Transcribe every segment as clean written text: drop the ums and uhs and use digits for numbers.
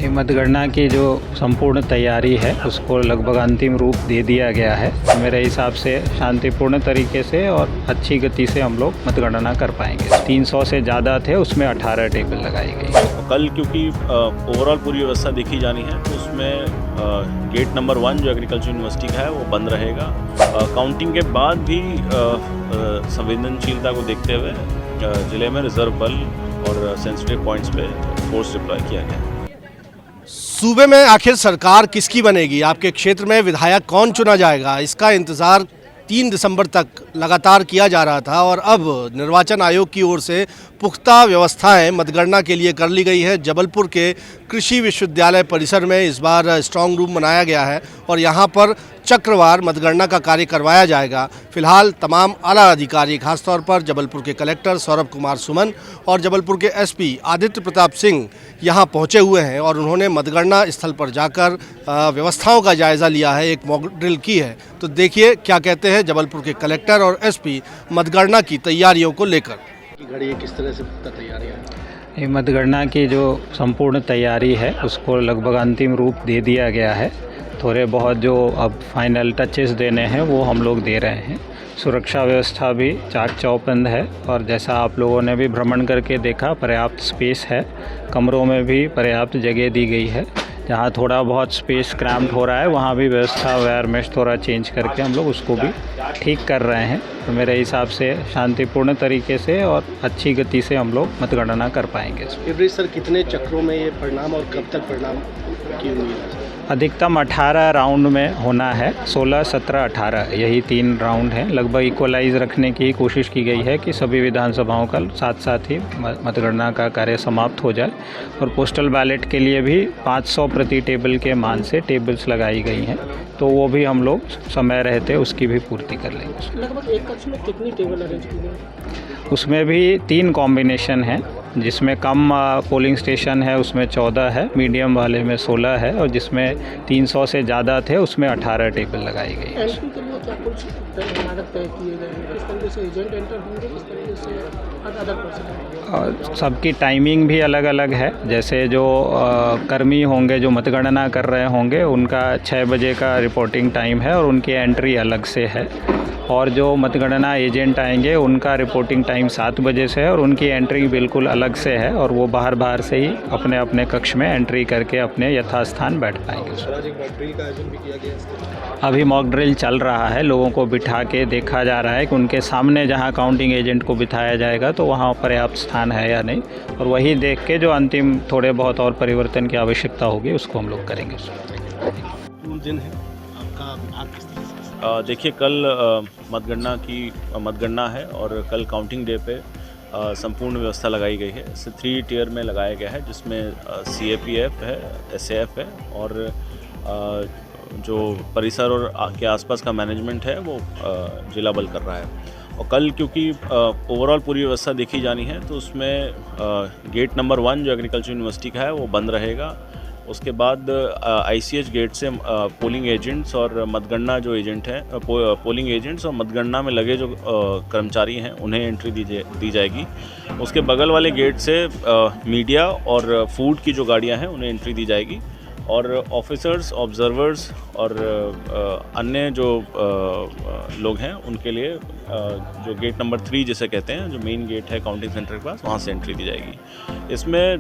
ये मतगणना की जो संपूर्ण तैयारी है उसको लगभग अंतिम रूप दे दिया गया है। मेरे हिसाब से शांतिपूर्ण तरीके से और अच्छी गति से हम लोग मतगणना कर पाएंगे। 300 से ज़्यादा थे, उसमें 18 टेबल लगाई गई। कल क्योंकि ओवरऑल पूरी व्यवस्था देखी जानी है तो उसमें गेट नंबर 1 जो एग्रीकल्चर यूनिवर्सिटी का है वो बंद रहेगा। काउंटिंग के बाद भी संवेदनशीलता को देखते हुए ज़िले में रिजर्व बल और सेंसिटिव पॉइंट्स पे फोर्स डिप्लॉय किया गया है। सूबे में आखिर सरकार किसकी बनेगी, आपके क्षेत्र में विधायक कौन चुना जाएगा, इसका इंतज़ार 3 दिसंबर तक लगातार किया जा रहा था और अब निर्वाचन आयोग की ओर से पुख्ता व्यवस्थाएं मतगणना के लिए कर ली गई है। जबलपुर के कृषि विश्वविद्यालय परिसर में इस बार स्ट्रांग रूम बनाया गया है और यहां पर चक्रवार मतगणना का कार्य करवाया जाएगा। फिलहाल तमाम आला अधिकारी, खासतौर पर जबलपुर के कलेक्टर सौरभ कुमार सुमन और जबलपुर के एसपी आदित्य प्रताप सिंह यहां पहुंचे हुए हैं और उन्होंने मतगणना स्थल पर जाकर व्यवस्थाओं का जायज़ा लिया है, एक मॉक ड्रिल की है। तो देखिए क्या कहते हैं जबलपुर के कलेक्टर और एसपी मतगणना की तैयारियों को लेकर। घड़ी किस तरह से तैयारियाँ हैं? ये मतगणना की जो संपूर्ण तैयारी है उसको लगभग अंतिम रूप दे दिया गया है। थोड़े बहुत जो अब फाइनल टचेस देने हैं वो हम लोग दे रहे हैं। सुरक्षा व्यवस्था भी चाक चौबंद है और जैसा आप लोगों ने भी भ्रमण करके देखा, पर्याप्त स्पेस है, कमरों में भी पर्याप्त जगह दी गई है। जहाँ थोड़ा बहुत स्पेस क्रैम्प्ड हो रहा है वहाँ भी व्यवस्था वायर मेश थोड़ा चेंज करके हम लोग उसको भी ठीक कर रहे हैं। तो मेरे हिसाब से शांतिपूर्ण तरीके से और अच्छी गति से हम लोग मतगणना कर पाएंगे। एवरेज सर कितने चक्रों में ये परिणाम और कब तक परिणाम की उम्मीद है? अधिकतम 18 राउंड में होना है, 16, 17, 18 यही 3 राउंड हैं। लगभग इक्वलाइज रखने की कोशिश की गई है कि सभी विधानसभाओं का साथ साथ ही मतगणना का कार्य समाप्त हो जाए। और पोस्टल बैलेट के लिए भी 500 प्रति टेबल के मान से टेबल्स लगाई गई हैं, तो वो भी हम लोग समय रहते उसकी भी पूर्ति कर लेंगे। लगभग एक कक्ष में कितनी टेबल अरेंज की गई? उसमें भी 3 कॉम्बिनेशन हैं, जिसमें कम पोलिंग स्टेशन है उसमें 14 है, मीडियम वाले में 16 है और जिसमें 300 से ज़्यादा थे उसमें 18 टेबल लगाई गई है। एंट्री के लिए क्या कुछ मानक तय किए गए हैं? किस तरीके से एजेंट एंटर होंगे, किस तरीके से अदर पर्सन? सबकी टाइमिंग भी अलग अलग है। जैसे जो कर्मी होंगे जो मतगणना कर रहे होंगे उनका 6 बजे का रिपोर्टिंग टाइम है और उनकी एंट्री अलग से है। और जो मतगणना एजेंट आएंगे उनका रिपोर्टिंग टाइम 7 बजे से है और उनकी एंट्री बिल्कुल अलग से है और वो बाहर से ही अपने अपने कक्ष में एंट्री करके अपने यथास्थान बैठ पाएंगे। अभी मॉक ड्रिल चल रहा है, लोगों को बिठा के देखा जा रहा है कि उनके सामने जहां काउंटिंग एजेंट को बिठाया जाएगा तो वहां पर्याप्त स्थान है या नहीं, और वही देख के जो अंतिम थोड़े बहुत और परिवर्तन की आवश्यकता होगी उसको हम लोग करेंगे। दिन है आपका विभाग किस तरह से? देखिए कल मतगणना है और कल काउंटिंग डे पे संपूर्ण व्यवस्था लगाई गई है। इसे 3 टियर में लगाया गया है, जिसमें CAPF है, SAF है और जो परिसर और के आसपास का मैनेजमेंट है वो जिला बल कर रहा है। और कल क्योंकि ओवरऑल पूरी व्यवस्था देखी जानी है तो उसमें गेट नंबर 1 जो एग्रीकल्चर यूनिवर्सिटी का है वो बंद रहेगा। उसके बाद ICH गेट से पोलिंग एजेंट्स और मतगणना जो एजेंट हैं, पोलिंग एजेंट्स और मतगणना में लगे जो कर्मचारी हैं उन्हें एंट्री दी जाएगी। उसके बगल वाले गेट से मीडिया और फूड की जो गाड़ियां हैं उन्हें एंट्री दी जाएगी और ऑफिसर्स, ऑब्जर्वर्स और अन्य जो लोग हैं उनके लिए जो गेट नंबर 3 जिसे कहते हैं, जो मेन गेट है काउंटिंग सेंटर के पास, वहाँ से एंट्री दी जाएगी। इसमें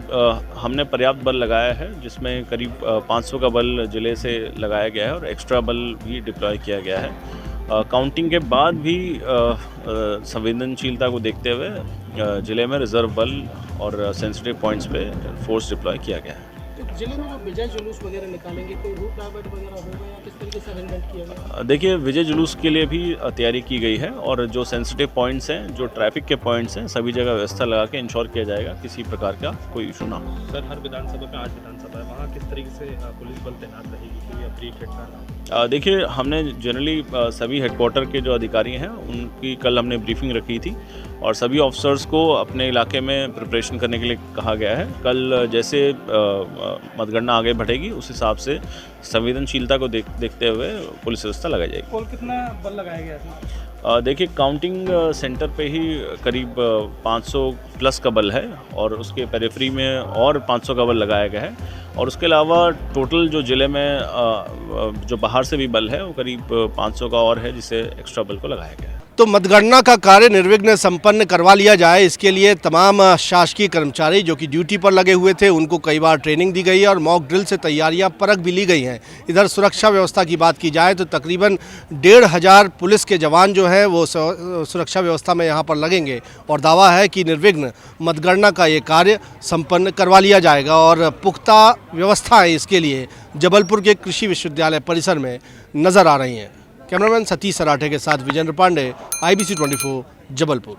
हमने पर्याप्त बल लगाया है, जिसमें करीब 500 का बल ज़िले से लगाया गया है और एक्स्ट्रा बल भी डिप्लॉय किया गया है। काउंटिंग के बाद भी संवेदनशीलता को देखते हुए ज़िले में रिजर्व बल और सेंसिटिव पॉइंट्स पे फोर्स डिप्लॉय किया गया है। जिले में जो विजय जुलूस वगैरह निकालेंगे, कोई रूट रैकेट वगैरह होगा या किस तरीके से अरेंजमेंट किया गया? देखिए विजय जुलूस के लिए भी तैयारी की गई है और जो सेंसिटिव पॉइंट्स हैं, जो ट्रैफिक के पॉइंट्स हैं, सभी जगह व्यवस्था लगा के इंश्योर किया जाएगा किसी प्रकार का कोई इशू ना हो। सर हर विधानसभा में 8 विधानसभा है, वहाँ किस तरीके से पुलिस बल तैनात रहेगी, कोई अपडेट है? देखिए हमने जनरली सभी हेडक्वार्टर के जो अधिकारी हैं उनकी कल हमने ब्रीफिंग रखी थी और सभी ऑफिसर्स को अपने इलाके में प्रिपरेशन करने के लिए कहा गया है। कल जैसे मतगणना आगे बढ़ेगी उस हिसाब से संवेदनशीलता को देखते हुए पुलिस व्यवस्था लगाई जाएगी। कुल कितना बल लगाया गया था? देखिए काउंटिंग सेंटर पे ही करीब 500 प्लस का बल है और उसके पेरिफेरी में और 500 का बल लगाया गया है और उसके अलावा टोटल जो ज़िले में जो बाहर से भी बल है वो करीब 500 का और है जिसे एक्स्ट्रा बल को लगाया गया है। तो मतगणना का कार्य निर्विघ्न संपन्न करवा लिया जाए, इसके लिए तमाम शासकीय कर्मचारी जो कि ड्यूटी पर लगे हुए थे उनको कई बार ट्रेनिंग दी गई है और मॉक ड्रिल से तैयारियां परख भी ली गई हैं। इधर सुरक्षा व्यवस्था की बात की जाए तो तकरीबन 1500 पुलिस के जवान जो हैं वो सुरक्षा व्यवस्था में यहाँ पर लगेंगे और दावा है कि निर्विघ्न मतगणना का ये कार्य संपन्न करवा लिया जाएगा और पुख्ता व्यवस्थाएँ इसके लिए जबलपुर के कृषि विश्वविद्यालय परिसर में नज़र आ रही हैं। कैमरामैन सतीश सराठे के साथ विजेंद्र पांडे, IBC 24 जबलपुर।